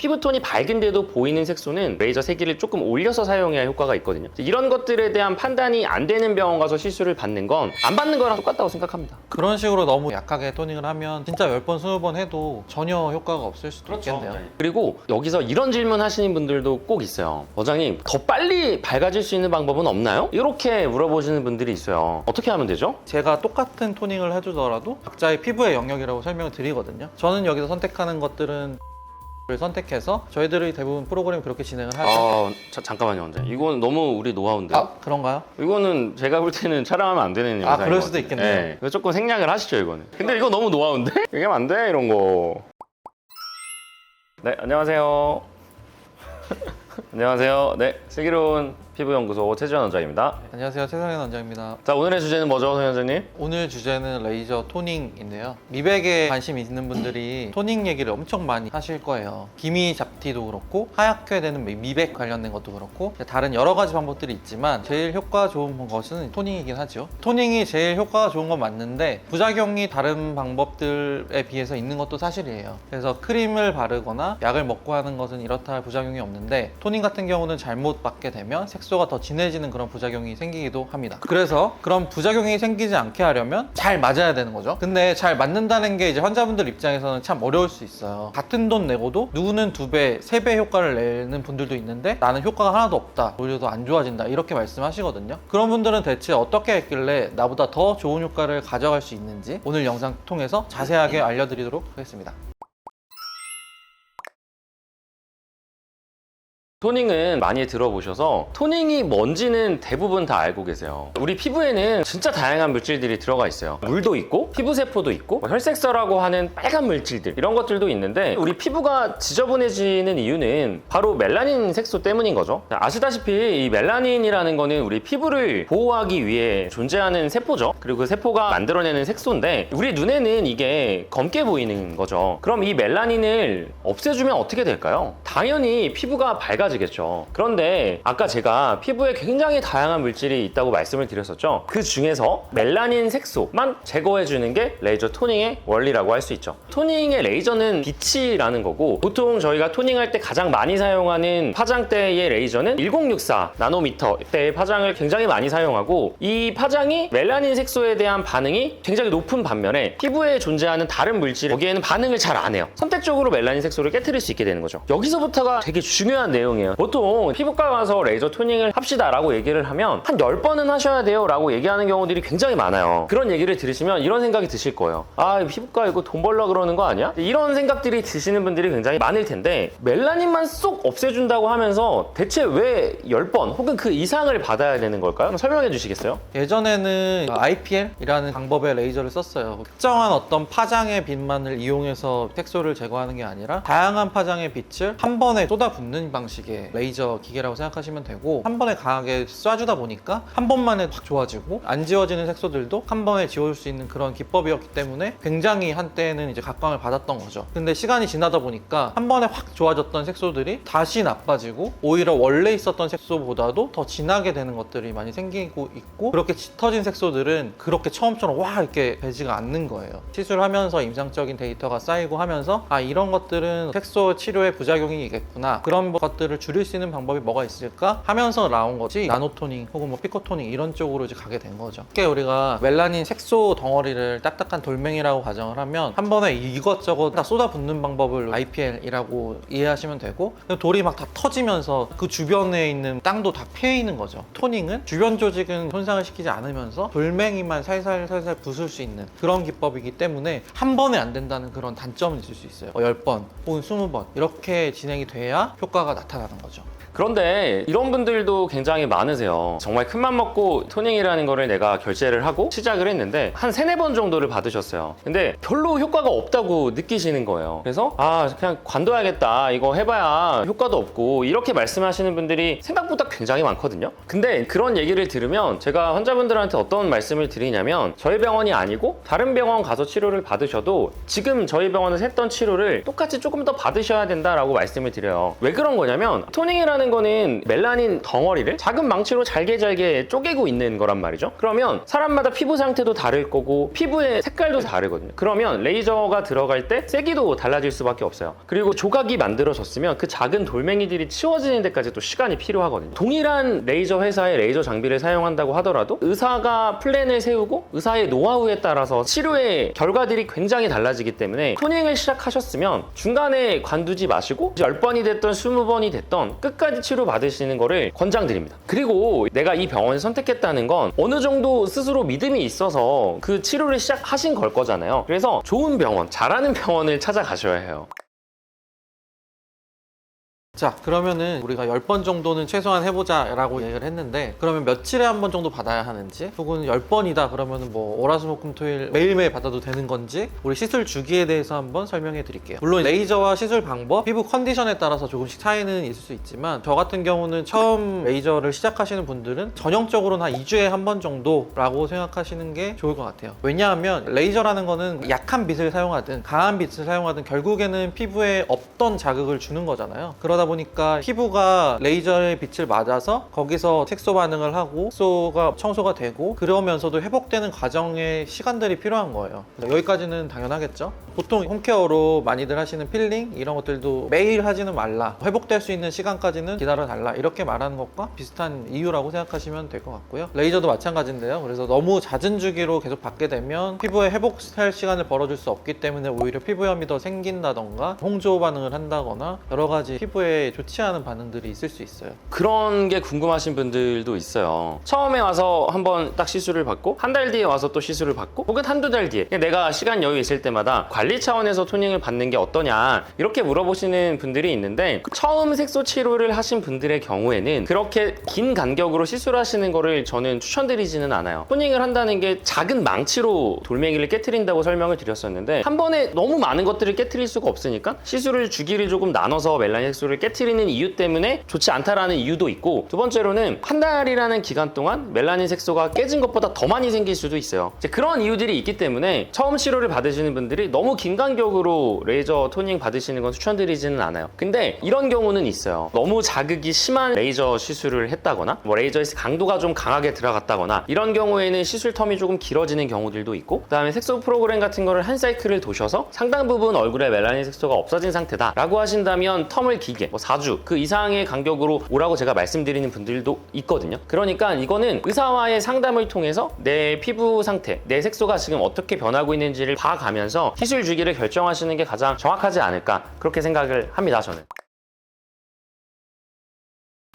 피부톤이 밝은데도 보이는 색소는 레이저 세기를 조금 올려서 사용해야 효과가 있거든요. 이런 것들에 대한 판단이 안 되는 병원 가서 시술을 받는 건 안 받는 거랑 똑같다고 생각합니다. 그런 식으로 너무 약하게 토닝을 하면 진짜 10번, 20번 해도 전혀 효과가 없을 수도 있겠네요. 그리고 여기서 이런 질문 하시는 분들도 꼭 있어요. 원장님, 더 빨리 밝아질 수 있는 방법은 없나요? 이렇게 물어보시는 분들이 있어요. 어떻게 하면 되죠? 제가 똑같은 토닝을 해주더라도 각자의 피부의 영역이라고 설명을 드리거든요. 저는 여기서 선택하는 것들은 를 선택해서 저희들이 대부분 프로그램 그렇게 진행을 하죠. 잠깐만요, 원장님. 이건 너무 우리 노하우인데요. 아, 그런가요? 이거는 제가 볼 때는 촬영하면 안 되는 영상인 그럴 것 수도 같아요. 있겠네요. 네. 이거 조금 생략을 하시죠, 이거는. 근데 이거 너무 노하우인데? 얘기하면 안 돼, 이런 거. 네, 안녕하세요. 안녕하세요. 네, 슬기로운 피부연구소 최지원 원장입니다. 안녕하세요, 최성현 원장입니다. 자, 오늘의 주제는 뭐죠, 송 원장님? 오늘 주제는 레이저 토닝인데요. 미백에 관심 있는 분들이 토닝 얘기를 엄청 많이 하실 거예요. 기미 잡티도 그렇고 하얗게 되는 미백 관련된 것도 그렇고 다른 여러 가지 방법들이 있지만 제일 효과 좋은 것은 토닝이긴 하죠. 토닝이 제일 효과가 좋은 건 맞는데 부작용이 다른 방법들에 비해서 있는 것도 사실이에요. 그래서 크림을 바르거나 약을 먹고 하는 것은 이렇다 할 부작용이 없는데 토닝 같은 경우는 잘못 받게 되면 색소가 더 진해지는 그런 부작용이 생기기도 합니다. 그래서 그런 부작용이 생기지 않게 하려면 잘 맞아야 되는 거죠. 근데 잘 맞는다는 게 이제 환자분들 입장에서는 참 어려울 수 있어요. 같은 돈 내고도 누구는 2배, 3배 효과를 내는 분들도 있는데 나는 효과가 하나도 없다, 오히려 더 안 좋아진다, 이렇게 말씀하시거든요. 그런 분들은 대체 어떻게 했길래 나보다 더 좋은 효과를 가져갈 수 있는지 오늘 영상 통해서 자세하게 알려드리도록 하겠습니다. 토닝은 많이 들어보셔서 토닝이 뭔지는 대부분 다 알고 계세요. 우리 피부에는 진짜 다양한 물질들이 들어가 있어요. 물도 있고 피부세포도 있고 혈색소라고 하는 빨간 물질들, 이런 것들도 있는데 우리 피부가 지저분해지는 이유는 바로 멜라닌 색소 때문인 거죠. 아시다시피 이 멜라닌이라는 거는 우리 피부를 보호하기 위해 존재하는 세포죠. 그리고 그 세포가 만들어내는 색소인데 우리 눈에는 이게 검게 보이는 거죠. 그럼 이 멜라닌을 없애주면 어떻게 될까요? 당연히 피부가 밝아지겠죠. 그런데 아까 제가 피부에 굉장히 다양한 물질이 있다고 말씀을 드렸었죠. 그 중에서 멜라닌 색소만 제거해주는 게 레이저 토닝의 원리라고 할 수 있죠. 토닝의 레이저는 빛이라는 거고, 보통 저희가 토닝할 때 가장 많이 사용하는 파장대의 레이저는 1064 나노미터대의 파장을 굉장히 많이 사용하고, 이 파장이 멜라닌 색소에 대한 반응이 굉장히 높은 반면에 피부에 존재하는 다른 물질, 거기에는 반응을 잘 안 해요. 선택적으로 멜라닌 색소를 깨트릴 수 있게 되는 거죠. 여기서부터가 되게 중요한 내용이에요. 보통 피부과 가서 레이저 토닝을 합시다 라고 얘기를 하면 한 10번은 하셔야 돼요 라고 얘기하는 경우들이 굉장히 많아요. 그런 얘기를 들으시면 이런 생각이 드실 거예요. 아, 피부과 이거 돈 벌려 그러는 거 아니야? 이런 생각들이 드시는 분들이 굉장히 많을 텐데, 멜라닌만 쏙 없애준다고 하면서 대체 왜 10번 혹은 그 이상을 받아야 되는 걸까요? 한번 설명해 주시겠어요? 예전에는 IPL이라는 방법의 레이저를 썼어요. 특정한 어떤 파장의 빛만을 이용해서 색소를 제거하는 게 아니라 다양한 파장의 빛을 한 번에 쏟아붓는 방식의 레이저 기계라고 생각하시면 되고, 한 번에 강하게 쏴주다 보니까 한 번만에 확 좋아지고 안 지워지는 색소들도 한 번에 지워줄 수 있는 그런 기법이었기 때문에 굉장히 한때는 이제 각광을 받았던 거죠. 근데 시간이 지나다 보니까 한 번에 확 좋아졌던 색소들이 다시 나빠지고 오히려 원래 있었던 색소보다도 더 진하게 되는 것들이 많이 생기고 있고, 그렇게 짙어진 색소들은 그렇게 처음처럼 와 이렇게 되지가 않는 거예요. 시술하면서 임상적인 데이터가 쌓이고 하면서 아, 이런 것들은 색소 치료의 부작용이겠구나, 그런 것들을 줄일 수 있는 방법이 뭐가 있을까 하면서 나온 거지, 나노토닝 혹은 뭐 피코토닝 이런 쪽으로 이제 가게 된 거죠. 특히 우리가 멜라닌 색소 덩어리를 딱딱한 돌멩이라고 가정을 하면 한 번에 이것저것 다 쏟아붓는 방법을 IPL이라고 이해하시면 되고, 돌이 막 다 터지면서 그 주변에 있는 땅도 다 패이는 거죠. 토닝은 주변 조직은 손상을 시키지 않으면서 돌멩이만 살살 부술 수 있는 그런 기법이기 때문에 한 번에 안 된다는 그런 단점은 있을 수 있어요. 10번 혹은 20번 이렇게 진행이 돼야 효과가 나타나는 거죠. 그런데 이런 분들도 굉장히 많으세요. 정말 큰맘 먹고 토닝이라는 거를 내가 결제를 하고 시작을 했는데 한 3-4번 정도를 받으셨어요. 근데 별로 효과가 없다고 느끼시는 거예요. 그래서 아, 그냥 관둬야겠다, 이거 해봐야 효과도 없고, 이렇게 말씀하시는 분들이 생각보다 굉장히 많거든요. 근데 그런 얘기를 들으면 제가 환자분들한테 어떤 말씀을 드리냐면, 저희 병원이 아니고 다른 병원 가서 치료를 받으셔도 지금 저희 병원에서 했던 치료를 똑같이 조금 더 받으셔야 된다라고 말씀을 드려요. 왜 그런 거냐면, 토닝이라는 레이저라는 거는 멜라닌 덩어리를 작은 망치로 잘게 쪼개고 있는 거란 말이죠. 그러면 사람마다 피부 상태도 다를 거고 피부의 색깔도 다르거든요. 그러면 레이저가 들어갈 때 세기도 달라질 수밖에 없어요. 그리고 조각이 만들어졌으면 그 작은 돌멩이들이 치워지는 데까지 또 시간이 필요하거든요. 동일한 레이저 회사의 레이저 장비를 사용한다고 하더라도 의사가 플랜을 세우고 의사의 노하우에 따라서 치료의 결과들이 굉장히 달라지기 때문에 토닝을 시작하셨으면 중간에 관두지 마시고 10번이 됐던 20번이 됐던 끝까지 치료 받으시는 거를 권장드립니다. 그리고 내가 이 병원을 선택했다는 건 어느 정도 스스로 믿음이 있어서 그 치료를 시작하신 걸 거잖아요. 그래서 좋은 병원, 잘하는 병원을 찾아가셔야 해요. 자, 그러면은 우리가 10번 정도는 최소한 해보자 라고 얘기를 했는데, 그러면 며칠에 한 번 정도 받아야 하는지, 혹은 10번이다 그러면은 뭐 월화수목금토일 매일매일 받아도 되는 건지, 우리 시술 주기에 대해서 한번 설명해 드릴게요. 물론 레이저와 시술 방법, 피부 컨디션에 따라서 조금씩 차이는 있을 수 있지만, 저 같은 경우는 처음 레이저를 시작하시는 분들은 전형적으로는 한 2주에 한 번 정도라고 생각하시는 게 좋을 것 같아요. 왜냐하면 레이저라는 거는 약한 빛을 사용하든 강한 빛을 사용하든 결국에는 피부에 없던 자극을 주는 거잖아요. 그러다 보니까 피부가 레이저의 빛을 맞아서 거기서 색소 반응을 하고 색소가 청소가 되고 그러면서도 회복되는 과정에 시간들이 필요한 거예요. 여기까지는 당연하겠죠. 보통 홈케어로 많이들 하시는 필링 이런 것들도 매일 하지는 말라, 회복될 수 있는 시간까지는 기다려 달라, 이렇게 말하는 것과 비슷한 이유라고 생각하시면 될 것 같고요. 레이저도 마찬가지인데요. 그래서 너무 잦은 주기로 계속 받게 되면 피부에 회복할 시간을 벌어줄 수 없기 때문에 오히려 피부염이 더 생긴다던가 홍조 반응을 한다거나 여러 가지 피부에 좋지 않은 반응들이 있을 수 있어요. 그런 게 궁금하신 분들도 있어요. 처음에 와서 한번 딱 시술을 받고 한 달 뒤에 와서 또 시술을 받고 혹은 한두 달 뒤에 내가 시간 여유 있을 때마다 관리 차원에서 토닝을 받는 게 어떠냐 이렇게 물어보시는 분들이 있는데, 처음 색소 치료를 하신 분들의 경우에는 그렇게 긴 간격으로 시술하시는 거를 저는 추천드리지는 않아요. 토닝을 한다는 게 작은 망치로 돌멩이를 깨트린다고 설명을 드렸었는데, 한 번에 너무 많은 것들을 깨트릴 수가 없으니까 시술을 주기를 조금 나눠서 멜라닌 색소를 깨트리는 이유 때문에 좋지 않다라는 이유도 있고, 두 번째로는 한 달이라는 기간 동안 멜라닌 색소가 깨진 것보다 더 많이 생길 수도 있어요. 이제 그런 이유들이 있기 때문에 처음 치료를 받으시는 분들이 너무 긴 간격으로 레이저 토닝 받으시는 건 추천드리지는 않아요. 근데 이런 경우는 있어요. 너무 자극이 심한 레이저 시술을 했다거나 뭐 레이저의 강도가 좀 강하게 들어갔다거나 이런 경우에는 시술 텀이 조금 길어지는 경우들도 있고, 그 다음에 색소 프로그램 같은 거를 한 사이클을 도셔서 상당 부분 얼굴에 멜라닌 색소가 없어진 상태다 라고 하신다면 텀을 길게 뭐 4주 그 이상의 간격으로 오라고 제가 말씀드리는 분들도 있거든요. 그러니까 이거는 의사와의 상담을 통해서 내 피부 상태, 내 색소가 지금 어떻게 변하고 있는지를 봐가면서 시술 주기를 결정하시는 게 가장 정확하지 않을까, 그렇게 생각을 합니다, 저는.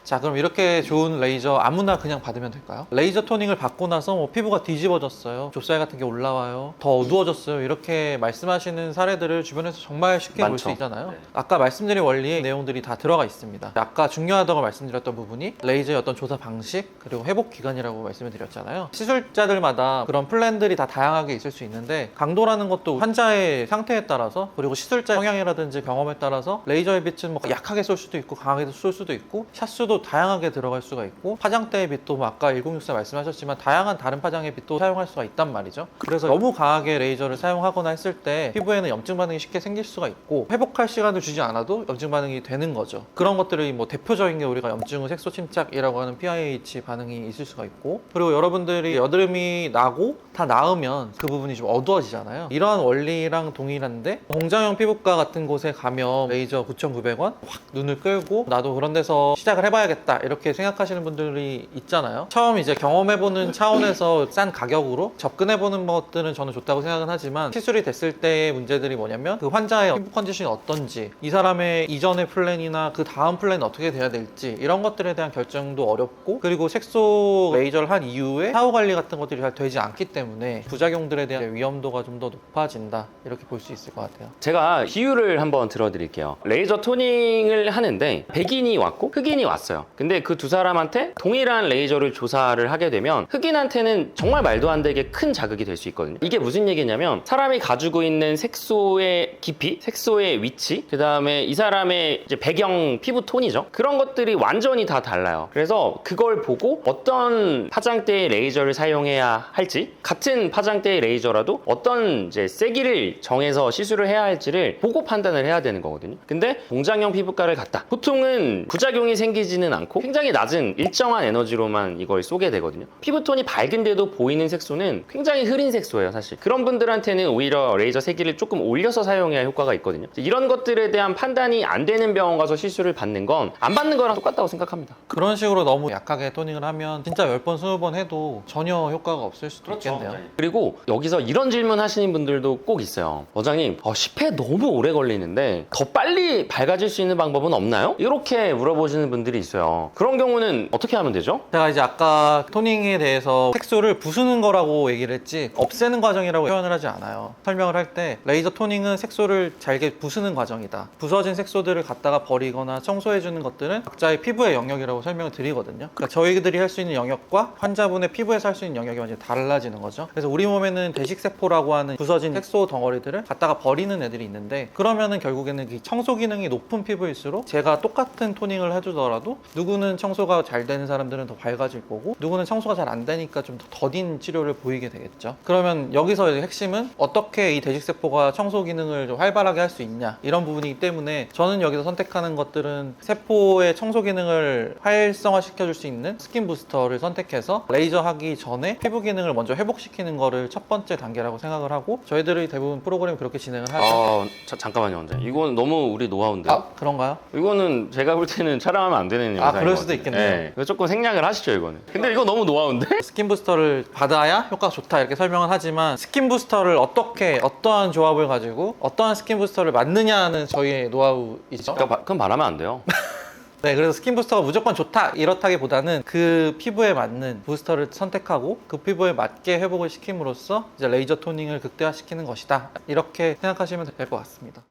자, 그럼 이렇게 좋은 레이저 아무나 그냥 받으면 될까요? 레이저 토닝을 받고 나서 뭐 피부가 뒤집어졌어요, 좁쌀 같은 게 올라와요, 더 어두워졌어요, 이렇게 말씀하시는 사례들을 주변에서 정말 쉽게 볼 수 있잖아요. 네. 아까 말씀드린 원리의 내용들이 다 들어가 있습니다. 아까 중요하다고 말씀드렸던 부분이 레이저의 어떤 조사 방식 그리고 회복 기간이라고 말씀을 드렸잖아요. 시술자들마다 그런 플랜들이 다 다양하게 있을 수 있는데, 강도라는 것도 환자의 상태에 따라서 그리고 시술자 성향이라든지 경험에 따라서 레이저의 빛은 뭐 약하게 쏠 수도 있고 강하게 쏠 수도 있고 샷수도 다양하게 들어갈 수가 있고, 파장대의 빛도 뭐 아까 1064 말씀하셨지만 다양한 다른 파장의 빛도 사용할 수가 있단 말이죠. 그래서 너무 강하게 레이저를 사용하거나 했을 때 피부에는 염증 반응이 쉽게 생길 수가 있고, 회복할 시간을 주지 않아도 염증 반응이 되는 거죠. 그런 것들이 뭐 대표적인 게 우리가 염증 후 색소 침착이라고 하는 PIH 반응이 있을 수가 있고, 그리고 여러분들이 여드름이 나고 다 나으면 그 부분이 좀 어두워지잖아요. 이러한 원리랑 동일한데, 공장형 피부과 같은 곳에 가면 레이저 9,900원 확 눈을 끌고 나도 그런 데서 시작을 해봐야겠다 이렇게 생각하시는 분들이 있잖아요. 처음 이제 경험해보는 차원에서 싼 가격으로 접근해보는 것들은 저는 좋다고 생각은 하지만, 시술이 됐을 때의 문제들이 뭐냐면 그 환자의 피부 컨디션이 어떤지, 이 사람의 이전의 플랜이나 그 다음 플랜이 어떻게 돼야 될지 이런 것들에 대한 결정도 어렵고, 그리고 색소 레이저를 한 이후에 사후 관리 같은 것들이 잘 되지 않기 때문에 부작용들에 대한 위험도가 좀 더 높아진다 이렇게 볼 수 있을 것 같아요. 제가 비유를 한번 들어드릴게요. 레이저 토닝을 하는데 백인이 왔고 흑인이 왔어요. 있어요. 근데 그 두 사람한테 동일한 레이저를 조사를 하게 되면 흑인한테는 정말 말도 안 되게 큰 자극이 될 수 있거든요. 이게 무슨 얘기냐면 사람이 가지고 있는 색소의 깊이, 색소의 위치, 그 다음에 이 사람의 이제 배경 피부 톤이죠. 그런 것들이 완전히 다 달라요. 그래서 그걸 보고 어떤 파장대의 레이저를 사용해야 할지, 같은 파장대의 레이저라도 어떤 이제 세기를 정해서 시술을 해야 할지를 보고 판단을 해야 되는 거거든요. 근데 공장형 피부과를 갔다. 보통은 부작용이 생기지는 않고 굉장히 낮은 일정한 에너지로만 이걸 쏘게 되거든요. 피부톤이 밝은데도 보이는 색소는 굉장히 흐린 색소예요, 사실. 그런 분들한테는 오히려 레이저 세기를 조금 올려서 사용해야 효과가 있거든요. 이런 것들에 대한 판단이 안 되는 병원 가서 시술을 받는 건 안 받는 거랑 똑같다고 생각합니다. 그런 식으로 너무 약하게 토닝을 하면 진짜 10번, 20번 해도 전혀 효과가 없을 수도 있겠네요. 그리고 여기서 이런 질문 하시는 분들도 꼭 있어요. 원장님, 10회 너무 오래 걸리는데 더 빨리 밝아질 수 있는 방법은 없나요? 이렇게 물어보시는 분들이 있어요. 그런 경우는 어떻게 하면 되죠? 제가 이제 아까 토닝에 대해서 색소를 부수는 거라고 얘기를 했지 없애는 과정이라고 표현을 하지 않아요. 설명을 할 때 레이저 토닝은 색소를 잘게 부수는 과정이다. 부서진 색소들을 갖다가 버리거나 청소해주는 것들은 각자의 피부의 영역이라고 설명을 드리거든요. 그러니까 저희들이 할 수 있는 영역과 환자분의 피부에서 할 수 있는 영역이 완전히 달라지는 거죠. 그래서 우리 몸에는 대식세포라고 하는 부서진 색소 덩어리들을 갖다가 버리는 애들이 있는데 그러면은 결국에는 이 청소 기능이 높은 피부일수록 제가 똑같은 토닝을 해주더라도 누구는 청소가 잘 되는 사람들은 더 밝아질 거고 누구는 청소가 잘 안 되니까 좀 더 더딘 치료를 보이게 되겠죠. 그러면 여기서 이제 핵심은 어떻게 이 대식세포가 청소 기능을 좀 활발하게 할 수 있냐 이런 부분이기 때문에 저는 여기서 선택하는 것들은 세포의 청소 기능을 활성화 시켜줄 수 있는 스킨 부스터를 선택해서 레이저 하기 전에 피부 기능을 먼저 회복시키는 거를 첫 번째 단계라고 생각을 하고 저희들이 대부분 프로그램이 그렇게 진행을 하죠. 잠깐만요, 원장님. 이건 너무 우리 노하우인데요? 아, 그런가요? 이거는 제가 볼 때는 촬영하면 안 되는 영상인 그럴 것 수도 같아요. 있겠네요. 네. 이거 조금 생략을 하시죠, 이거는. 근데 이거 너무 노하우인데? 스킨 부스터를 받아야 효과가 좋다 이렇게 설명을 하지만 스킨 부스터를 어떻게 어떠한 조합을 가지고 어떠한 스킨 부스터를 맞느냐는 저희의 노하우이죠. 그건 말하면 안 돼요. 네, 그래서 스킨 부스터가 무조건 좋다 이렇다기보다는 그 피부에 맞는 부스터를 선택하고 그 피부에 맞게 회복을 시킴으로써 이제 레이저 토닝을 극대화시키는 것이다 이렇게 생각하시면 될 것 같습니다.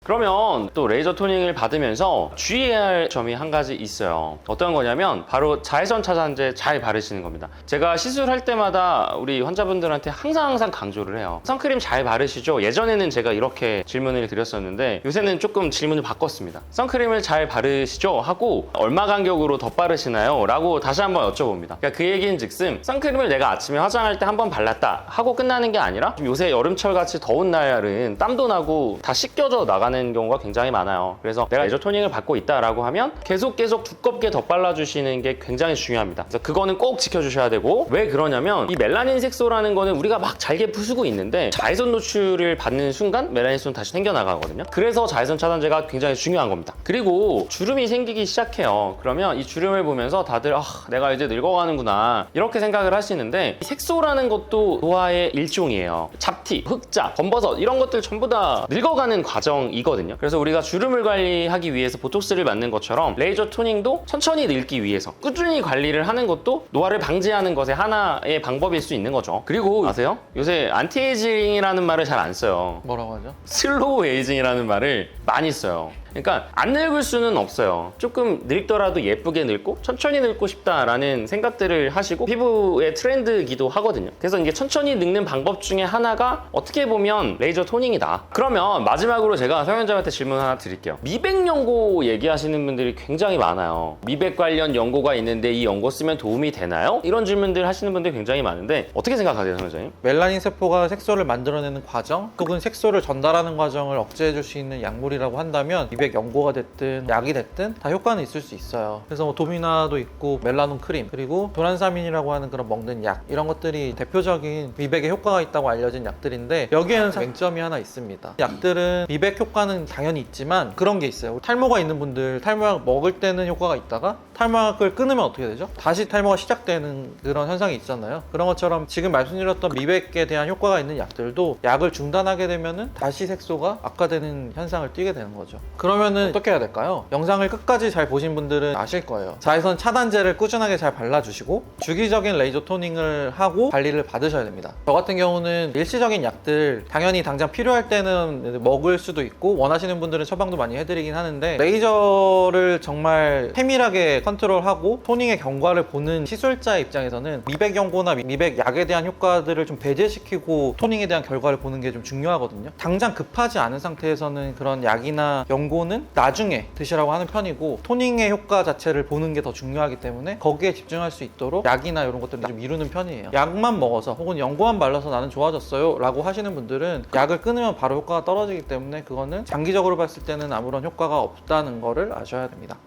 그러면 또 레이저 토닝을 받으면서 주의해야 할 점이 한 가지 있어요. 어떤 거냐면 바로 자외선 차단제 잘 바르시는 겁니다. 제가 시술할 때마다 우리 환자분들한테 항상 강조를 해요. 선크림 잘 바르시죠? 예전에는 제가 이렇게 질문을 드렸었는데 요새는 조금 질문을 바꿨습니다. 선크림을 잘 바르시죠? 하고 얼마 간격으로 덧바르시나요? 라고 다시 한번 여쭤봅니다. 그러니까 그 얘기는 즉슨 선크림을 내가 아침에 화장할 때 한번 발랐다 하고 끝나는 게 아니라 요새 여름철 같이 더운 날은 땀도 나고 다 씻겨져 나가는 경우가 굉장히 많아요. 그래서 내가 레이저 토닝을 받고 있다라고 하면 계속 두껍게 덧발라주시는 게 굉장히 중요합니다. 그래서 그거는 꼭 지켜주셔야 되고 왜 그러냐면 이 멜라닌 색소라는 거는 우리가 막 잘게 부수고 있는데 자외선 노출을 받는 순간 멜라닌 색소는 다시 생겨나가거든요. 그래서 자외선 차단제가 굉장히 중요한 겁니다. 그리고 주름이 생기기 시작해요. 그러면 이 주름을 보면서 다들 내가 이제 늙어가는구나 이렇게 생각을 하시는데 이 색소라는 것도 노화의 일종이에요. 잡티, 흑자, 검버섯 이런 것들 전부 다 늙어가는 과정이거든요. 그래서 우리가 주름을 관리하기 위해서 보톡스를 맞는 것처럼 레이저 토닝도 천천히 늙기 위해서 꾸준히 관리를 하는 것도 노화를 방지하는 것의 하나의 방법일 수 있는 거죠. 그리고 아세요? 요새 안티에이징이라는 말을 잘 안 써요. 뭐라고 하죠? 슬로우 에이징이라는 말을 많이 써요. 그러니까 안 늙을 수는 없어요. 조금 늙더라도 예쁘게 늙고 천천히 늙고 싶다라는 생각들을 하시고 피부의 트렌드이기도 하거든요. 그래서 이게 천천히 늙는 방법 중에 하나가 어떻게 보면 레이저 토닝이다. 그러면 마지막으로 제가 성현자한테 질문 하나 드릴게요. 미백 연고 얘기하시는 분들이 굉장히 많아요. 미백 관련 연고가 있는데 이 연고 쓰면 도움이 되나요? 이런 질문들 하시는 분들이 굉장히 많은데 어떻게 생각하세요, 성현자님? 멜라닌 세포가 색소를 만들어내는 과정 혹은 색소를 전달하는 과정을 억제해줄 수 있는 약물이라고 한다면 미백 연고가 됐든 약이 됐든 다 효과는 있을 수 있어요. 그래서 뭐 도미나도 있고 멜라논 크림 그리고 도란사민이라고 하는 그런 먹는 약 이런 것들이 대표적인 미백에 효과가 있다고 알려진 약들인데 여기에는 맹점이 하나 있습니다. 약들은 미백 효과는 당연히 있지만 그런 게 있어요. 탈모가 있는 분들 탈모약 먹을 때는 효과가 있다가 탈모약을 끊으면 어떻게 되죠? 다시 탈모가 시작되는 그런 현상이 있잖아요. 그런 것처럼 지금 말씀드렸던 미백에 대한 효과가 있는 약들도 약을 중단하게 되면은 다시 색소가 악화되는 현상을 띠게 되는 거죠. 그런 그러면은 어떻게 해야 될까요? 영상을 끝까지 잘 보신 분들은 아실 거예요. 자외선 차단제를 꾸준하게 잘 발라주시고 주기적인 레이저 토닝을 하고 관리를 받으셔야 됩니다. 저 같은 경우는 일시적인 약들 당연히 당장 필요할 때는 먹을 수도 있고 원하시는 분들은 처방도 많이 해드리긴 하는데 레이저를 정말 세밀하게 컨트롤하고 토닝의 경과를 보는 시술자 입장에서는 미백 연고나 미백 약에 대한 효과들을 좀 배제시키고 토닝에 대한 결과를 보는 게 좀 중요하거든요. 당장 급하지 않은 상태에서는 그런 약이나 연고는 나중에 드시라고 하는 편이고 토닝의 효과 자체를 보는 게 더 중요하기 때문에 거기에 집중할 수 있도록 약이나 이런 것들을 좀 미루는 편이에요. 약만 먹어서 혹은 연고만 발라서 나는 좋아졌어요 라고 하시는 분들은 약을 끊으면 바로 효과가 떨어지기 때문에 그거는 장기적으로 봤을 때는 아무런 효과가 없다는 거를 아셔야 됩니다.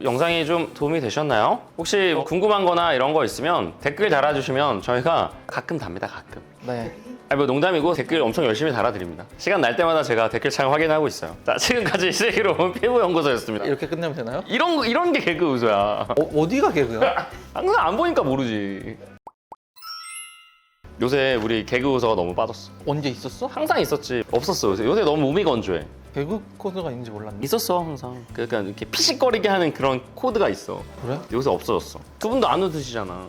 영상이 좀 도움이 되셨나요? 혹시 궁금한 거나 이런 거 있으면 댓글 달아주시면 저희가 가끔 답니다, 가끔. 네. 아니 뭐 농담이고 댓글 엄청 열심히 달아드립니다. 시간 날 때마다 제가 댓글창 확인하고 있어요. 자, 지금까지 슬기로운 피부연구소였습니다. 이렇게 끝내면 되나요? 이런 게 개그 우소야. 어디가 개그야? 항상 안 보니까 모르지. 요새 우리 개그 우소가 너무 빠졌어. 언제 있었어? 항상 있었지. 없었어 요새. 요새 너무 몸이 건조해. 개그 코드가 있는지 몰랐네. 있었어 항상. 그러니까 이렇게 피식거리게 하는 그런 코드가 있어. 그래? 요새 없어졌어. 두 분도 안 웃으시잖아.